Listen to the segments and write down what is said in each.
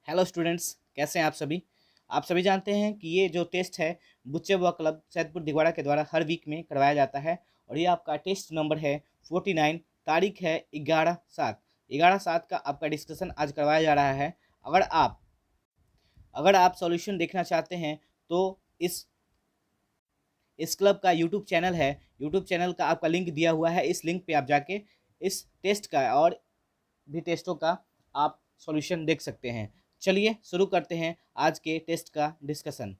Hello students, कैसे हैं आप सभी जानते हैं कि ये जो टेस्ट है बुच्चे व क्लब सैदपुर दिगवाड़ा के द्वारा हर वीक में करवाया जाता है। और ये आपका टेस्ट नंबर है 49। तारीख है 11/7 का आपका डिस्कशन आज करवाया जा रहा है। अगर आप सॉल्यूशन देखना चाहते हैं तो इस क्लब का यूट्यूब चैनल है। यूट्यूब चैनल का आपका लिंक दिया हुआ है। इस लिंक पे आप जाके इस टेस्ट का और भी टेस्टों का आप सॉल्यूशन देख सकते हैं। चलिए शुरू करते हैं आज के टेस्ट का डिस्कशन।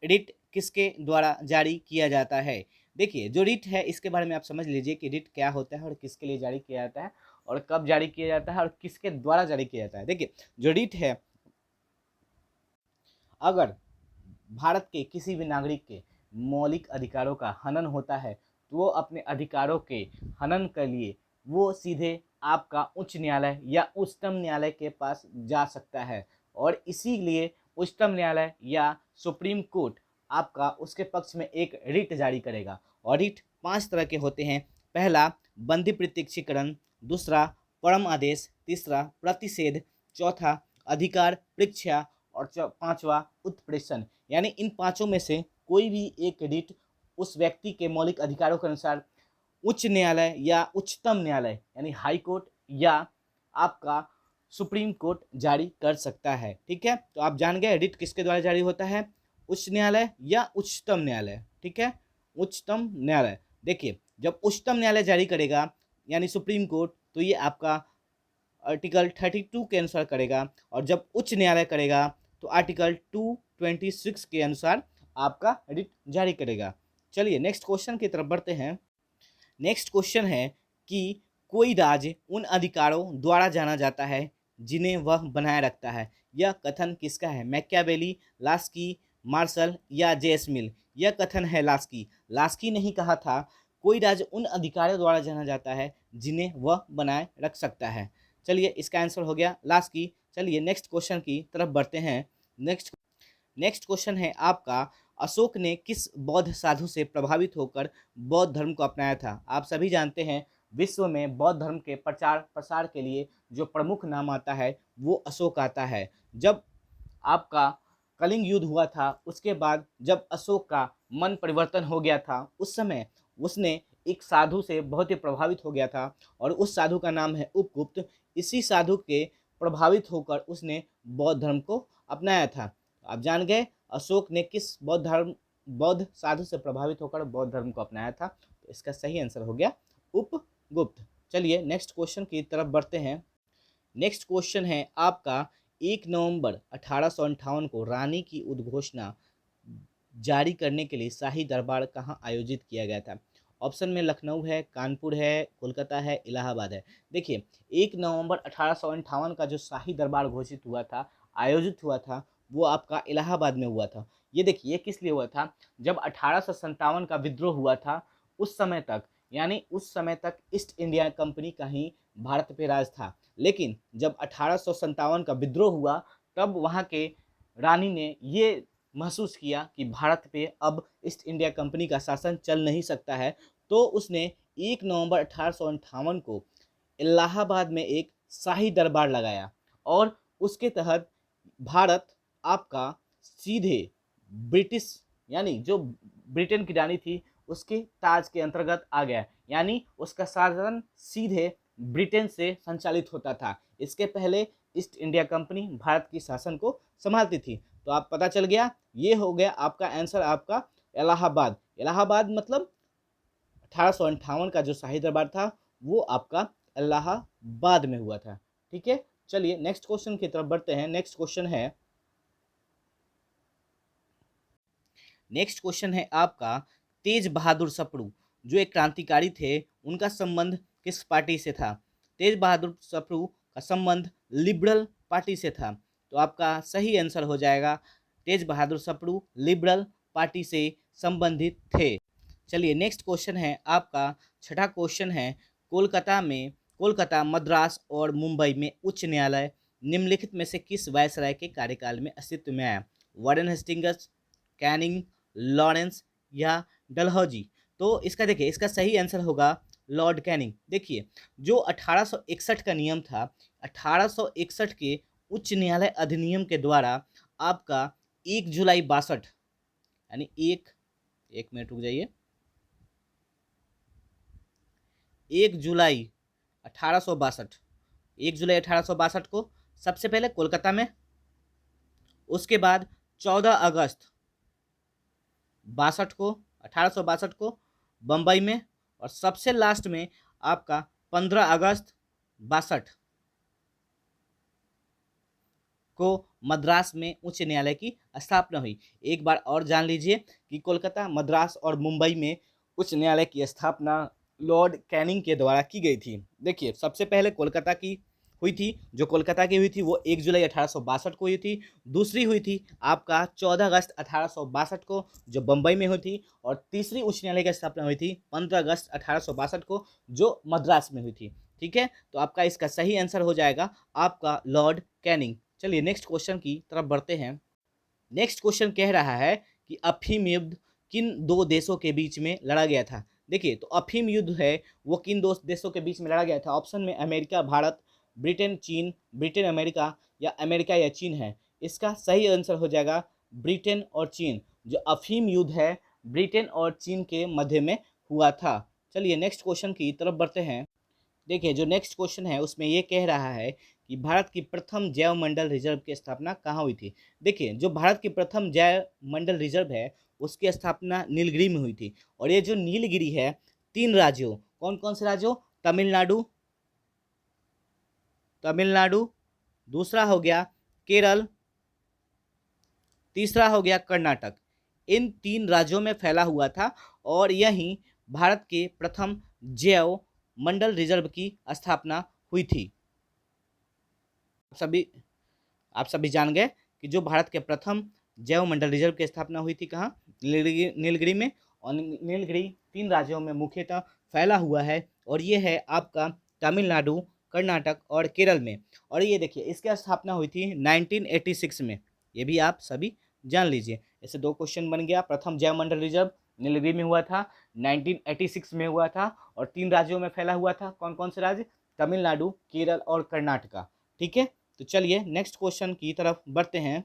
रिट किसके द्वारा जारी किया जाता है? देखिए, जो रिट है इसके बारे में आप समझ लीजिए कि रिट क्या होता है और किसके लिए जारी किया जाता है और कब जारी किया जाता है और किसके द्वारा जारी किया जाता है। देखिए, जो रिट है, अगर भारत के किसी भी नागरिक के मौलिक अधिकारों का हनन होता है तो वो अपने अधिकारों के हनन के लिए वो सीधे आपका उच्च न्यायालय या उच्चतम न्यायालय के पास जा सकता है। और इसीलिए उच्चतम न्यायालय या सुप्रीम कोर्ट आपका उसके पक्ष में एक रिट जारी करेगा। और रिट 5 तरह के होते हैं। पहला, बंदी प्रत्यक्षीकरण। दूसरा, परम आदेश। तीसरा, प्रतिषेध। चौथा, अधिकार परीक्षा। और पांचवा, उत्प्रेषण। यानी इन पांचों में से कोई भी एक रिट उस व्यक्ति के मौलिक अधिकारों के अनुसार उच्च न्यायालय या उच्चतम न्यायालय यानी हाई कोर्ट या आपका सुप्रीम कोर्ट जारी कर सकता है। ठीक है, तो आप जान गए रिट किसके द्वारा जारी होता है, उच्च न्यायालय या उच्चतम न्यायालय। ठीक है, उच्चतम न्यायालय। देखिए, जब उच्चतम न्यायालय जारी करेगा यानी सुप्रीम कोर्ट, तो ये आपका आर्टिकल 32 के अनुसार करेगा। और जब उच्च न्यायालय करेगा तो आर्टिकल 226 के अनुसार आपका रिट जारी करेगा। चलिए नेक्स्ट क्वेश्चन की तरफ बढ़ते हैं। नेक्स्ट क्वेश्चन है कि कोई राज्य उन अधिकारों द्वारा जाना जाता है जिन्हें वह बनाए रखता है। यह कथन किसका है? मैकियावेली, लास्की, मार्शल या जेएस मिल? यह कथन है लास्की। लास्की ने ही कहा था कोई राज्य उन अधिकारों द्वारा जाना जाता है जिन्हें वह बनाए रख सकता है। चलिए, इसका आंसर हो गया लास्की। चलिए नेक्स्ट क्वेश्चन की तरफ बढ़ते हैं। नेक्स्ट नेक्स्ट क्वेश्चन है आपका, अशोक ने किस बौद्ध साधु से प्रभावित होकर बौद्ध धर्म को अपनाया था? आप सभी जानते हैं विश्व में बौद्ध धर्म के प्रचार प्रसार के लिए जो प्रमुख नाम आता है वो अशोक आता है। जब आपका कलिंग युद्ध हुआ था उसके बाद जब अशोक का मन परिवर्तन हो गया था, उस समय उसने एक साधु से बहुत ही प्रभावित हो गया था और उस साधु का नाम है उपगुप्त। इसी साधु के प्रभावित होकर उसने बौद्ध धर्म को अपनाया था। आप जान गए अशोक ने किस बौद्ध साधु से प्रभावित होकर बौद्ध धर्म को अपनाया था। तो इसका सही आंसर हो गया उपगुप्त। चलिए नेक्स्ट क्वेश्चन की तरफ बढ़ते हैं। नेक्स्ट क्वेश्चन है आपका, 1 नवंबर 1858 को रानी की उद्घोषणा जारी करने के लिए शाही दरबार कहाँ आयोजित किया गया था? ऑप्शन में लखनऊ है, कानपुर है, कोलकाता है, इलाहाबाद है। देखिए, 1 नवंबर 1858 का जो शाही दरबार घोषित हुआ था, आयोजित हुआ था, वो आपका इलाहाबाद में हुआ था। ये देखिए, ये किस लिए हुआ था? जब 1857 का विद्रोह हुआ था उस समय तक, यानी उस समय तक ईस्ट इंडिया कंपनी का ही भारत पे राज था। लेकिन जब 1857 का विद्रोह हुआ तब वहाँ के रानी ने ये महसूस किया कि भारत पे अब ईस्ट इंडिया कंपनी का शासन चल नहीं सकता है। तो उसने 1 नवंबर 1858 को इलाहाबाद में एक शाही दरबार लगाया और उसके तहत भारत आपका सीधे ब्रिटिश यानी जो ब्रिटेन की रानी थी उसके ताज के अंतर्गत आ गया। यानी उसका शासन सीधे ब्रिटेन से संचालित होता था। इसके पहले ईस्ट इंडिया कंपनी भारत की शासन को संभालती थी। तो आप पता चल गया, ये हो गया आपका आंसर, आपका इलाहाबाद। इलाहाबाद मतलब 1858 का जो शाही दरबार था वो आपका इलाहाबाद में हुआ था। ठीक है, चलिए नेक्स्ट क्वेश्चन की तरफ बढ़ते हैं। नेक्स्ट क्वेश्चन है आपका, तेज बहादुर सप्रू जो एक क्रांतिकारी थे उनका संबंध किस पार्टी से था? तेज बहादुर सप्रू का संबंध लिबरल पार्टी से था। तो आपका सही आंसर हो जाएगा, तेज बहादुर सप्रू लिबरल पार्टी से संबंधित थे। चलिए नेक्स्ट क्वेश्चन है आपका, छठा क्वेश्चन है, कोलकाता, मद्रास और मुंबई में उच्च न्यायालय निम्नलिखित में से किस वायसराय के कार्यकाल में अस्तित्व में आया? वारेन हेस्टिंग्स, कैनिंग, लॉरेंस या डलहौजी? तो इसका देखिए, इसका सही आंसर होगा लॉर्ड कैनिंग। देखिए, जो 1861 का नियम था, 1861 के उच्च न्यायालय अधिनियम के द्वारा आपका 1 जुलाई 62 यानी एक मिनट रुक जाइए, 1 जुलाई 1862, 1 जुलाई 1862 को सबसे पहले कोलकाता में, उसके बाद 14 अगस्त 62 को, 1862 को बम्बई में, और सबसे लास्ट में आपका 15 अगस्त 62 को मद्रास में उच्च न्यायालय की स्थापना हुई। एक बार और जान लीजिए कि कोलकाता, मद्रास और मुंबई में उच्च न्यायालय की स्थापना लॉर्ड कैनिंग के द्वारा की गई थी। देखिए, सबसे पहले कोलकाता की हुई थी, जो कोलकाता की हुई थी वो 1 जुलाई 1862 को हुई थी। दूसरी हुई थी आपका 14 अगस्त 1862 को, जो बम्बई में हुई थी। और तीसरी उच्च न्यायालय की स्थापना हुई थी 15 अगस्त 1862 को, जो मद्रास में हुई थी। ठीक है, तो आपका इसका सही आंसर हो जाएगा आपका लॉर्ड कैनिंग। चलिए नेक्स्ट क्वेश्चन की तरफ बढ़ते हैं। नेक्स्ट क्वेश्चन कह रहा है कि अफीम युद्ध किन दो देशों के बीच में लड़ा गया था? देखिए, तो अफीम युद्ध है वो किन दो देशों के बीच में लड़ा गया था? ऑप्शन में अमेरिका भारत, ब्रिटेन चीन, ब्रिटेन अमेरिका या अमेरिका या चीन है। इसका सही आंसर हो जाएगा ब्रिटेन और चीन। जो अफीम युद्ध है ब्रिटेन और चीन के मध्य में हुआ था। चलिए नेक्स्ट क्वेश्चन की तरफ बढ़ते हैं। देखिए, जो नेक्स्ट क्वेश्चन है उसमें ये कह रहा है कि भारत की प्रथम जैव मंडल रिजर्व की स्थापना कहाँ हुई थी? देखिए, जो भारत की प्रथम जैव मंडल रिजर्व है उसकी स्थापना नीलगिरी में हुई थी। और ये जो नीलगिरी है 3 राज्यों, कौन कौन से राज्यों? तमिलनाडु, तमिलनाडु, दूसरा हो गया केरल, तीसरा हो गया कर्नाटक। इन 3 राज्यों में फैला हुआ था और यहीं भारत के प्रथम जैव मंडल रिजर्व की स्थापना हुई थी। सभी आप सभी जान गए कि जो भारत के प्रथम जैव मंडल रिजर्व की स्थापना हुई थी कहाँ? नीलगिरी में। और नीलगिरी 3 राज्यों में मुख्यतः फैला हुआ है और ये है आपका तमिलनाडु, कर्नाटक और केरल में। और ये देखिए, इसकी स्थापना हुई थी 1986 में। ये भी आप सभी जान लीजिए। ऐसे 2 क्वेश्चन बन गया। प्रथम जैव मंडल रिजर्व नीलगिरी में हुआ था, 1986 में हुआ था और 3 राज्यों में फैला हुआ था। कौन कौन से राज्य? तमिलनाडु, केरल और कर्नाटका। ठीक है, तो चलिए नेक्स्ट क्वेश्चन की तरफ बढ़ते हैं।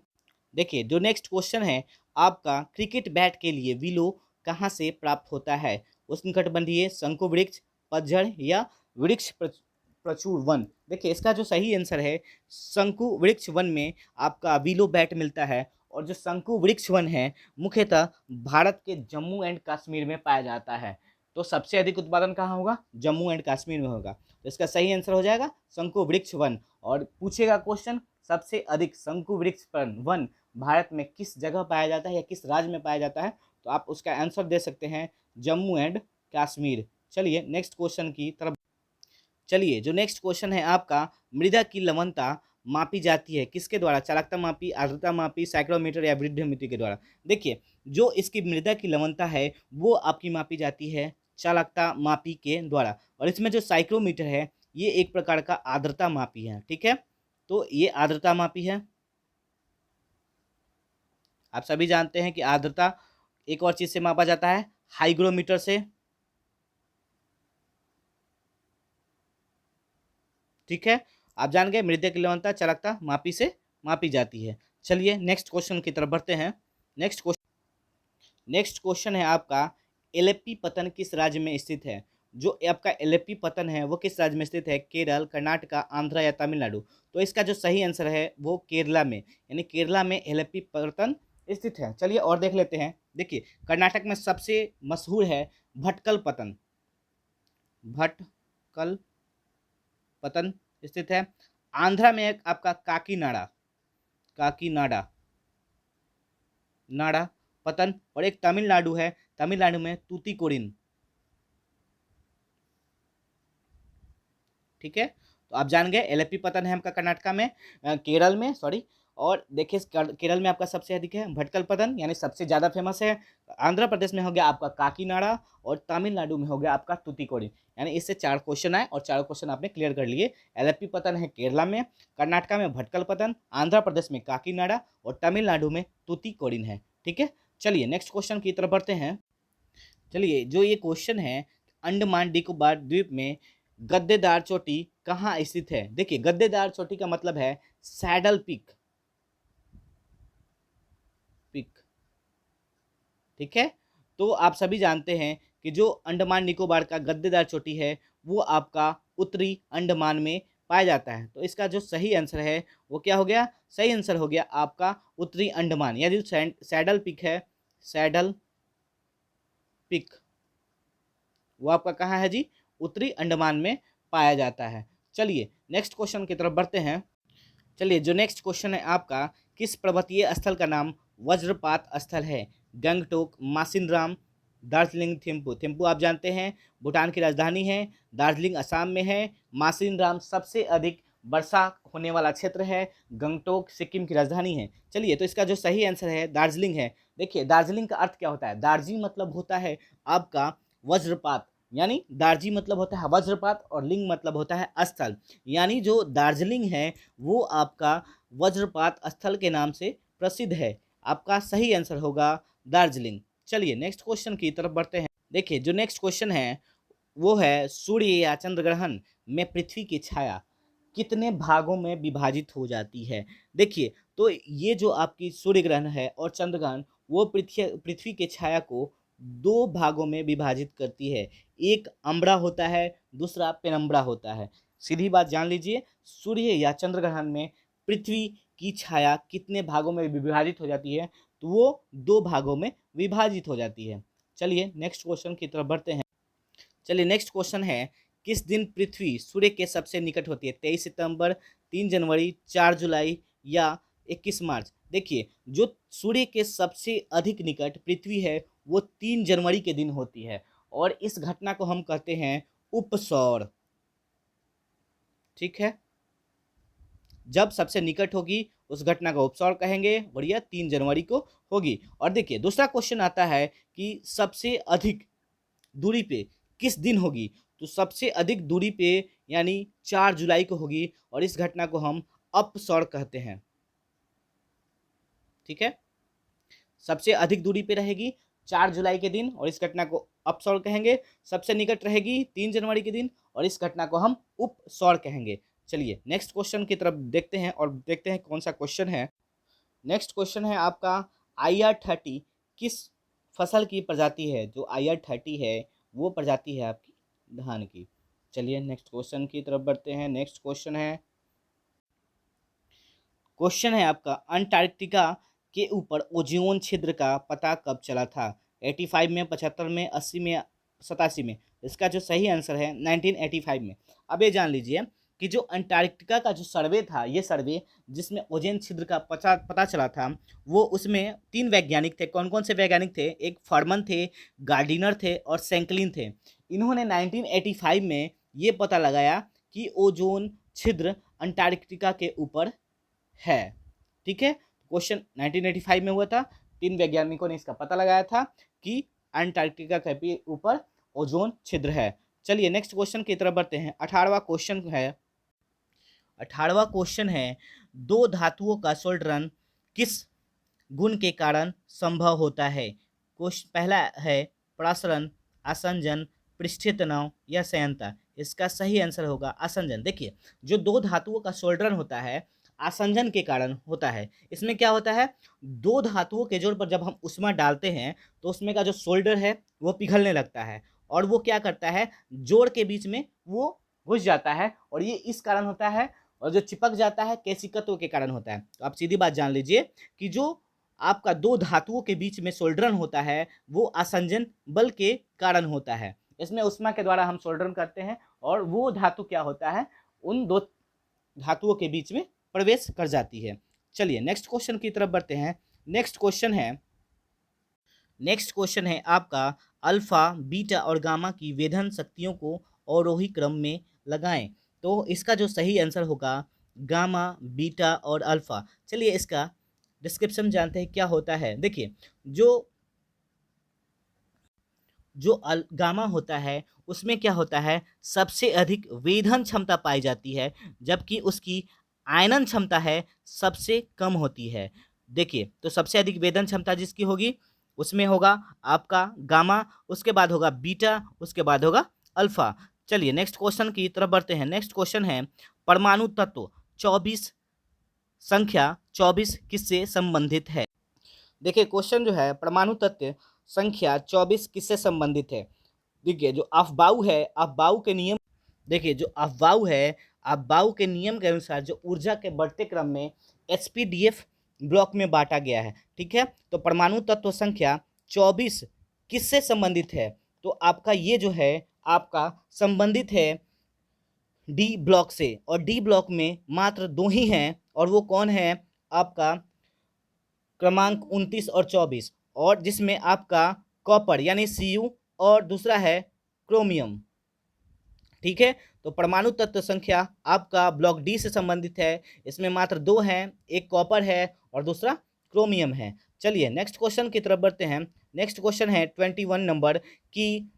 देखिए, जो नेक्स्ट क्वेश्चन है आपका, क्रिकेट बैट के लिए विलो कहाँ से प्राप्त होता है? उष्णकटिबंधीय शंकु वृक्ष, पतझड़ या वृक्ष प्रचुर वन? देखिए, इसका जो सही आंसर है शंकु वृक्ष वन में आपका विलो बैट मिलता है। और जो शंकु वृक्ष वन है मुख्यतः भारत के जम्मू एंड कश्मीर में पाया जाता है। तो सबसे अधिक उत्पादन कहाँ होगा? जम्मू एंड कश्मीर में होगा। तो इसका सही आंसर हो जाएगा शंकु वृक्ष वन। और पूछेगा क्वेश्चन, सबसे अधिक शंकु वृक्ष वन भारत में किस जगह पाया जाता है या किस राज्य में पाया जाता है? तो आप उसका आंसर दे सकते हैं जम्मू एंड कश्मीर। चलिए नेक्स्ट क्वेश्चन की तरफ। चलिए, जो नेक्स्ट क्वेश्चन है आपका, मृदा की लवणता मापी जाती है किसके द्वारा? चालकता मापी, आर्द्रता मापी, साइक्रोमीटर या वृद्धिमिति के द्वारा? देखिए, जो इसकी मृदा की लवणता है वो आपकी मापी जाती है चालकता मापी के द्वारा। और इसमें जो साइक्रोमीटर है ये एक प्रकार का आर्द्रता मापी है। ठीक है, तो ये आर्द्रता मापी है। आप सभी जानते हैं कि आर्द्रता एक और चीज से मापा जाता है, हाइग्रोमीटर से। ठीक है, आप जान गए मृदा की लवणता चालकता मापी से मापी जाती है। चलिए नेक्स्ट क्वेश्चन की तरफ बढ़ते हैं। नेक्स्ट क्वेश्चन है आपका, एलेप्पी पतन किस राज्य में स्थित है? जो आपका एलेप्पी पतन है वो किस राज्य में स्थित है? केरल, कर्नाटका, आंध्र या तमिलनाडु? तो इसका जो सही आंसर है वो केरला में, यानी केरला में एलेप्पी पतन स्थित है। चलिए और देख लेते हैं। देखिए, कर्नाटक में सबसे मशहूर है भटकल पतन, भटकल पतन स्थित है। आंध्रा में एक आपका काकीनाडा, काकीनाडा नाडा पतन। और एक तमिलनाडु है, तमिलनाडु में तूतीकोरिन। ठीक है, तो आप जान गए एलेप्पी पतन है आपका कर्नाटका में, केरल में सॉरी, और देखिए केरल में आपका सबसे अधिक है भटकल पतन यानी सबसे ज़्यादा फेमस है। आंध्र प्रदेश में हो गया आपका काकीनाडा और तमिलनाडु में हो गया आपका तूतीकोरिन। यानी इससे 4 क्वेश्चन आए और 4 क्वेश्चन आपने क्लियर कर लिए। एलेप्पी पतन है केरला में, कर्नाटका में भटकल पतन, आंध्र प्रदेश में काकीनाडा और तमिलनाडु में तूतीकोरिन है। ठीक है, चलिए नेक्स्ट क्वेश्चन की तरफ बढ़ते हैं। चलिए जो ये क्वेश्चन है, अंडमान निकोबार द्वीप में गद्देदार चोटी कहाँ स्थित है? देखिए गद्देदार चोटी का मतलब है सैडल पीक, ठीक है। तो आप सभी जानते हैं कि जो अंडमान निकोबार का गद्देदार चोटी है वो आपका उत्तरी अंडमान में पाया जाता है। तो इसका जो सही आंसर है वो क्या हो गया? सही आंसर हो गया आपका उत्तरी अंडमान। या जो सैडल पीक है, सैडल पीक, वो आपका कहाँ है जी? उत्तरी अंडमान में पाया जाता है। चलिए नेक्स्ट क्वेश्चन की तरफ बढ़ते हैं। चलिए जो नेक्स्ट क्वेश्चन है आपका, किस पर्वतीय स्थल का नाम वज्रपात स्थल है? गंगटोक, मासिनराम, दार्जिलिंग, थिम्पू। थिम्पू आप जानते हैं भूटान की राजधानी है, दार्जिलिंग असम में है, मासिनराम सबसे अधिक वर्षा होने वाला क्षेत्र है, गंगटोक सिक्किम की राजधानी है। चलिए तो इसका जो सही आंसर है दार्जिलिंग है। देखिए दार्जिलिंग का अर्थ क्या होता है? दार्जी मतलब होता है आपका वज्रपात, यानी दार्जी मतलब होता है वज्रपात और लिंग मतलब होता है स्थल। यानी जो दार्जिलिंग है वो आपका वज्रपात स्थल के नाम से प्रसिद्ध है। आपका सही आंसर होगा दार्जिलिंग। चलिए नेक्स्ट क्वेश्चन की तरफ बढ़ते हैं। देखिए जो नेक्स्ट क्वेश्चन है वो है, सूर्य या चंद्र ग्रहण में पृथ्वी की छाया कितने भागों में विभाजित हो जाती है? देखिए तो ये जो आपकी सूर्य ग्रहण है और चंद्र ग्रहण वो पृथ्वी के छाया को 2 भागों में विभाजित करती है। एक अम्बरा होता है, दूसरा पेनम्बरा होता है। सीधी बात जान लीजिए, सूर्य या चंद्र ग्रहण में पृथ्वी की छाया कितने भागों में विभाजित हो जाती है? तो वो 2 भागों में विभाजित हो जाती है। चलिए नेक्स्ट क्वेश्चन की तरफ बढ़ते हैं। चलिए नेक्स्ट क्वेश्चन है, किस दिन पृथ्वी सूर्य के सबसे निकट होती है? 23 सितंबर, 3 जनवरी, 4 जुलाई या 21 मार्च? देखिए जो सूर्य के सबसे अधिक निकट पृथ्वी है वो 3 जनवरी के दिन होती है और इस घटना को हम कहते हैं उपसौर। ठीक है, जब सबसे निकट होगी उस घटना का उपसौर कहेंगे और यह 3 जनवरी को होगी। और देखिए दूसरा क्वेश्चन आता है कि सबसे अधिक दूरी पे किस दिन होगी? तो सबसे अधिक दूरी पे यानी 4 जुलाई को होगी और इस घटना को हम अपसौर कहते हैं। ठीक है, सबसे अधिक दूरी पे रहेगी 4 जुलाई के दिन और इस घटना को अपसौर कहेंगे। सबसे निकट रहेगी 3 जनवरी के दिन और इस घटना को हम उपसौर कहेंगे। चलिए नेक्स्ट क्वेश्चन की तरफ देखते हैं और देखते हैं कौन सा क्वेश्चन है। नेक्स्ट क्वेश्चन है आपका, IR30 किस फसल की प्रजाति है? जो IR30 है वो प्रजाति है आपकी धान की। चलिए नेक्स्ट क्वेश्चन की तरफ बढ़ते हैं। नेक्स्ट क्वेश्चन है आपका, अंटार्कटिका के ऊपर ओजोन छिद्र का पता कब चला था? 85 में, 75 में, 80 में, 87 में? इसका जो सही आंसर है 1985 में। अब ये जान लीजिए कि जो अंटार्कटिका का जो सर्वे था, ये सर्वे जिसमें ओजोन छिद्र का पता चला था, वो उसमें 3 वैज्ञानिक थे। कौन कौन से वैज्ञानिक थे? एक फॉरमन थे, गार्डिनर थे और सैंकलिन थे। इन्होंने 1985 में ये पता लगाया कि ओजोन छिद्र अंटार्कटिका के ऊपर है। ठीक है, क्वेश्चन 1985 में हुआ था। 3 वैज्ञानिकों ने इसका पता लगाया था कि अंटार्कटिका के ऊपर ओजोन छिद्र है। चलिए नेक्स्ट क्वेश्चन की तरफ बढ़ते हैं। 18वां क्वेश्चन है, 2 धातुओं का सोल्डरन किस गुण के कारण संभव होता है? क्वेश्चन पहला है प्रसरण, आसंजन, पृष्ठीय तनाव या संयंत्र? इसका सही आंसर होगा आसंजन। देखिए जो 2 धातुओं का सोल्डरन होता है आसंजन के कारण होता है। इसमें क्या होता है, 2 धातुओं के जोड़ पर जब हम उष्मा डालते हैं तो उसमें का जो सोल्डर है वो पिघलने लगता है और वो क्या करता है, जोड़ के बीच में वो घुस जाता है और ये इस कारण होता है। और जो चिपक जाता है केशिकत्व के कारण होता है। तो आप सीधी बात जान लीजिए कि जो आपका 2 धातुओं के बीच में सोल्डरन होता है वो आसंजन बल के कारण होता है। इसमें उष्मा के द्वारा हम सोल्डरन करते हैं और वो धातु क्या होता है, उन 2 धातुओं के बीच में प्रवेश कर जाती है। चलिए नेक्स्ट क्वेश्चन की तरफ बढ़ते हैं। नेक्स्ट क्वेश्चन है आपका, अल्फा, बीटा और गामा की वेधन शक्तियों को अवरोही क्रम में लगाएं। तो इसका जो सही आंसर होगा गामा, बीटा और अल्फा। चलिए इसका डिस्क्रिप्शन जानते हैं क्या होता है। देखिए, जो जो गामा होता है उसमें क्या होता है, सबसे अधिक वेधन क्षमता पाई जाती है, जबकि उसकी आयनन क्षमता है सबसे कम होती है। देखिए, तो सबसे अधिक वेधन क्षमता जिसकी होगी उसमें होगा आपका गामा, उसके बाद होगा बीटा, उसके बाद होगा अल्फा। चलिए नेक्स्ट क्वेश्चन की तरफ बढ़ते हैं। नेक्स्ट क्वेश्चन है, परमाणु तत्व 24 संख्या 24 किससे संबंधित है? देखिए क्वेश्चन जो है, परमाणु तत्व संख्या 24 किससे संबंधित है? देखिए जो अफबाऊ है, अफबाऊ के नियम, देखिए जो अफबाऊ है, अफबाऊ के नियम के अनुसार जो ऊर्जा के बढ़ते क्रम में एसपीडीएफ ब्लॉक में बांटा गया है। ठीक है, तो परमाणु तत्व संख्या 24 किससे संबंधित है? तो आपका ये जो है आपका संबंधित है डी ब्लॉक से, और डी ब्लॉक में मात्र दो ही हैं, और वो कौन है? आपका क्रमांक 29 और 24, और जिसमें आपका कॉपर यानी Cu और दूसरा है क्रोमियम। ठीक है, तो परमाणु तत्व संख्या आपका ब्लॉक डी से संबंधित है। इसमें मात्र दो हैं, एक कॉपर है और दूसरा क्रोमियम है। चलिए नेक्स्ट क्वेश्चन की तरफ बढ़ते हैं। नेक्स्ट क्वेश्चन है 21 नंबर की।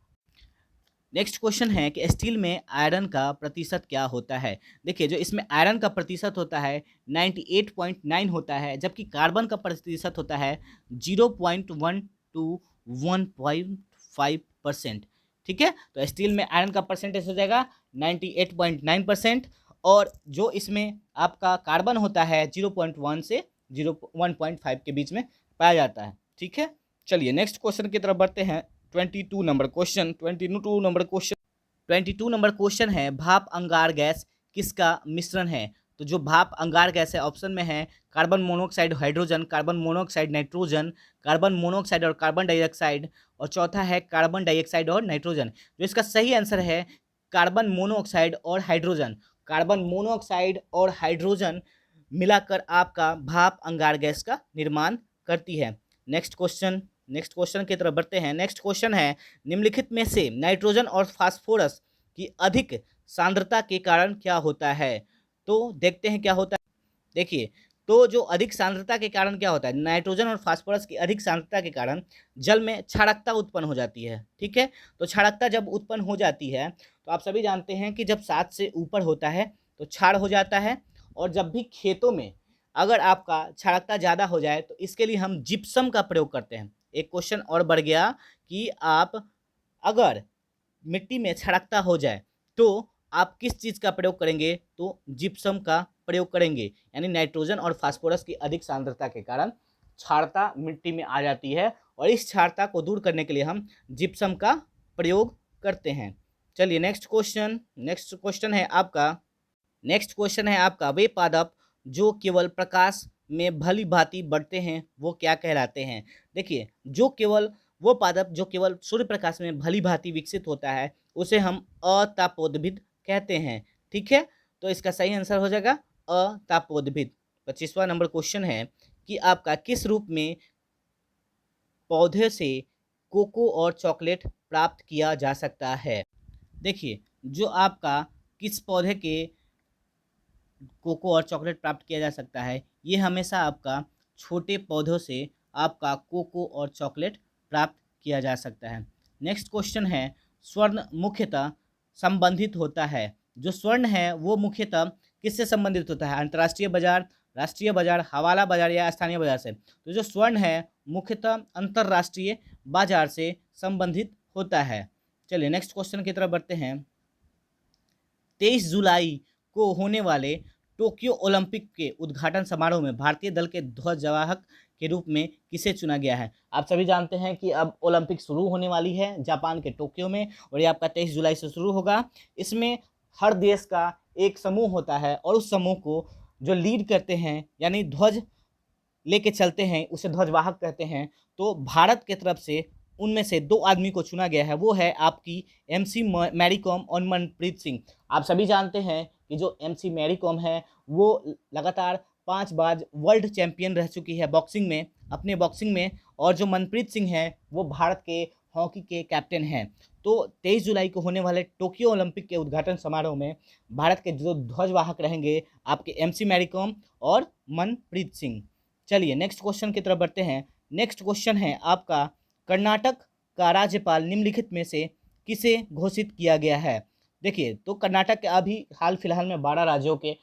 नेक्स्ट क्वेश्चन है कि स्टील में आयरन का प्रतिशत क्या होता है? देखिए जो इसमें आयरन का प्रतिशत होता है 98.9 होता है, जबकि कार्बन का प्रतिशत होता है 0.1 टू 1.5%। ठीक है, तो स्टील में आयरन का परसेंटेज हो जाएगा 98.9%, और जो इसमें आपका कार्बन होता है 0.1 से 1.5 के बीच में पाया जाता है। ठीक है, चलिए नेक्स्ट क्वेश्चन की तरफ बढ़ते हैं। 22 नंबर क्वेश्चन 22 नंबर क्वेश्चन है, भाप अंगार गैस किसका मिश्रण है? तो जो भाप अंगार गैस है ऑप्शन में है carbon monoxide hydrogen, carbon monoxide nitrogen, carbon monoxide और कार्बन डाइऑक्साइड, और चौथा है कार्बन डाइऑक्साइड और नाइट्रोजन। जो इसका सही आंसर है कार्बन मोनोऑक्साइड और हाइड्रोजन। कार्बन मोनोऑक्साइड और हाइड्रोजन मिलाकर आपका भाप अंगार गैस का निर्माण करती है। नेक्स्ट क्वेश्चन की तरफ बढ़ते हैं। नेक्स्ट क्वेश्चन है, निम्नलिखित में से नाइट्रोजन और फास्फोरस की अधिक सांद्रता के कारण क्या होता है? तो देखते हैं क्या होता है। देखिए, तो जो अधिक सांद्रता के कारण क्या होता है, नाइट्रोजन और फास्फोरस की अधिक सांद्रता के कारण जल में क्षारकता उत्पन्न हो जाती है। ठीक है, तो क्षारकता जब उत्पन्न हो जाती है तो आप सभी जानते हैं कि जब 7 से ऊपर होता है तो क्षार हो जाता है, और जब भी खेतों में अगर आपका क्षारकता ज़्यादा हो जाए तो इसके लिए हम जिप्सम का प्रयोग करते हैं। एक क्वेश्चन और बढ़ गया कि आप अगर मिट्टी में क्षारकता हो जाए तो आप किस चीज़ का प्रयोग करेंगे? तो जिप्सम का प्रयोग करेंगे, यानी नाइट्रोजन और फास्फोरस की अधिक सांद्रता के कारण क्षारता मिट्टी में आ जाती है, और इस क्षारता को दूर करने के लिए हम जिप्सम का प्रयोग करते हैं। चलिए नेक्स्ट क्वेश्चन है आपका वे पादप जो केवल प्रकाश में भली भांति बढ़ते हैं वो क्या कहलाते हैं? देखिए, वो पादप जो केवल सूर्य प्रकाश में भली भांति विकसित होता है उसे हम अतापोद्भिद कहते हैं। ठीक है, तो इसका सही आंसर हो जाएगा अतापोद्भिद। 25वां नंबर क्वेश्चन है कि आपका किस रूप में पौधे से कोको और चॉकलेट प्राप्त किया जा सकता है? देखिए, जो आपका किस पौधे के कोको और चॉकलेट प्राप्त किया जा सकता है, ये हमेशा आपका छोटे पौधों से आपका कोको और चॉकलेट प्राप्त किया जा सकता है। नेक्स्ट क्वेश्चन है, स्वर्ण मुख्यतः संबंधित होता है। जो स्वर्ण है वो मुख्यतः किससे संबंधित होता है? अंतर्राष्ट्रीय बाजार, राष्ट्रीय बाजार, हवाला बाजार या स्थानीय बाजार से? तो जो स्वर्ण है मुख्यतः अंतर्राष्ट्रीय बाजार से संबंधित होता है। चलिए नेक्स्ट क्वेश्चन की तरफ बढ़ते हैं। 23 जुलाई को होने वाले टोक्यो ओलंपिक के उद्घाटन समारोह में भारतीय दल के ध्वजवाहक के रूप में किसे चुना गया है? आप सभी जानते हैं कि अब ओलंपिक शुरू होने वाली है जापान के टोक्यो में, और ये आपका 23 जुलाई से शुरू होगा। इसमें हर देश का एक समूह होता है, और उस समूह को जो लीड करते हैं यानी ध्वज लेके चलते हैं उसे ध्वजवाहक कहते हैं। तो भारत के तरफ से उनमें से दो आदमी को चुना गया है, वो है आपकी MC मैरी कॉम और मनप्रीत सिंह। आप सभी जानते हैं कि जो MC मैरी कॉम है वो लगातार 5 बार वर्ल्ड चैंपियन रह चुकी है बॉक्सिंग में, और जो मनप्रीत सिंह है वो भारत के हॉकी के कैप्टन हैं। तो 23 जुलाई को होने वाले टोक्यो ओलंपिक के उद्घाटन समारोह में भारत के जो ध्वजवाहक रहेंगे आपके एमसी मैरी कॉम और मनप्रीत सिंह। चलिए नेक्स्ट क्वेश्चन की तरफ बढ़ते हैं। नेक्स्ट क्वेश्चन है आपका, कर्नाटक का राज्यपाल निम्नलिखित में से किसे घोषित किया गया है। देखिए, तो कर्नाटक के अभी हाल फिलहाल में 12 राज्यों के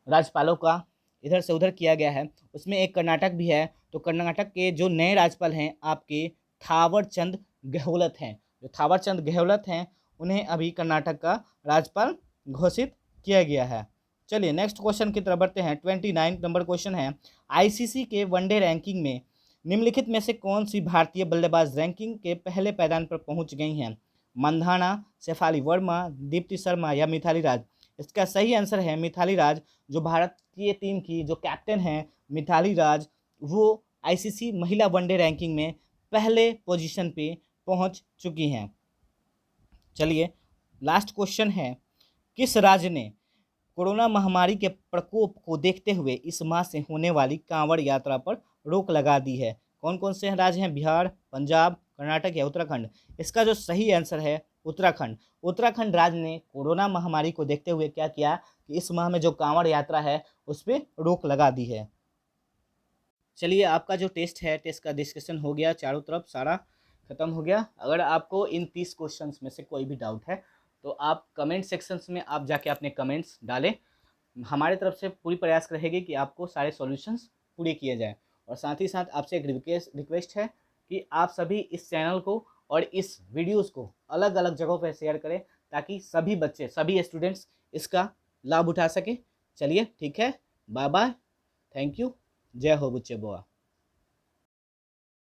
राज्यपालों का इधर से उधर किया गया है, उसमें एक कर्नाटक भी है। तो कर्नाटक के जो नए राज्यपाल हैं आपके थावर चंद गहलोत हैं। जो थावर चंद गहलोत हैं उन्हें अभी कर्नाटक का राज्यपाल घोषित किया गया है। चलिए नेक्स्ट क्वेश्चन की तरफ बढ़ते हैं। 29 नंबर क्वेश्चन है, आईसीसी के वनडे रैंकिंग में निम्नलिखित में से कौन सी भारतीय बल्लेबाज रैंकिंग के पहले पायदान पर पहुंच गई हैं। मंधाना, शेफाली वर्मा, दीप्ति शर्मा या मिथाली राज। इसका सही आंसर है मिथाली राज। जो भारतीय टीम की जो कैप्टन है मिथाली राज, वो आईसीसी महिला वनडे रैंकिंग में पहले पोजीशन पे पहुंच चुकी हैं। चलिए लास्ट क्वेश्चन है, किस राज्य ने कोरोना महामारी के प्रकोप को देखते हुए इस माह से होने वाली कांवड़ यात्रा पर रोक लगा दी है। कौन कौन से राज्य हैं, बिहार, पंजाब, कर्नाटक या उत्तराखंड। इसका जो सही आंसर है उत्तराखंड। उत्तराखंड राज्य ने कोरोना महामारी को देखते हुए क्या किया कि इस माह में जो कांवड़ यात्रा है उस पर रोक लगा दी है। चलिए आपका जो टेस्ट है, टेस्ट का डिस्कशन हो गया, चारों तरफ सारा खत्म हो गया। अगर आपको इन 30 क्वेश्चंस में से कोई भी डाउट है तो आप कमेंट सेक्शंस में आप जाके अपने कमेंट्स डालें। हमारे तरफ से पूरी प्रयास रहेगी कि आपको सारे सॉल्यूशंस पूरे किए जाएं। और साथ ही साथ आपसे एक रिक्वेस्ट है कि आप सभी इस चैनल को और इस वीडियोस को अलग अलग जगहों पर शेयर करें ताकि सभी बच्चे, सभी स्टूडेंट्स इसका लाभ उठा सकें। चलिए ठीक है, बाय बाय, थैंक यू, जय हो बुच्चे बुआ।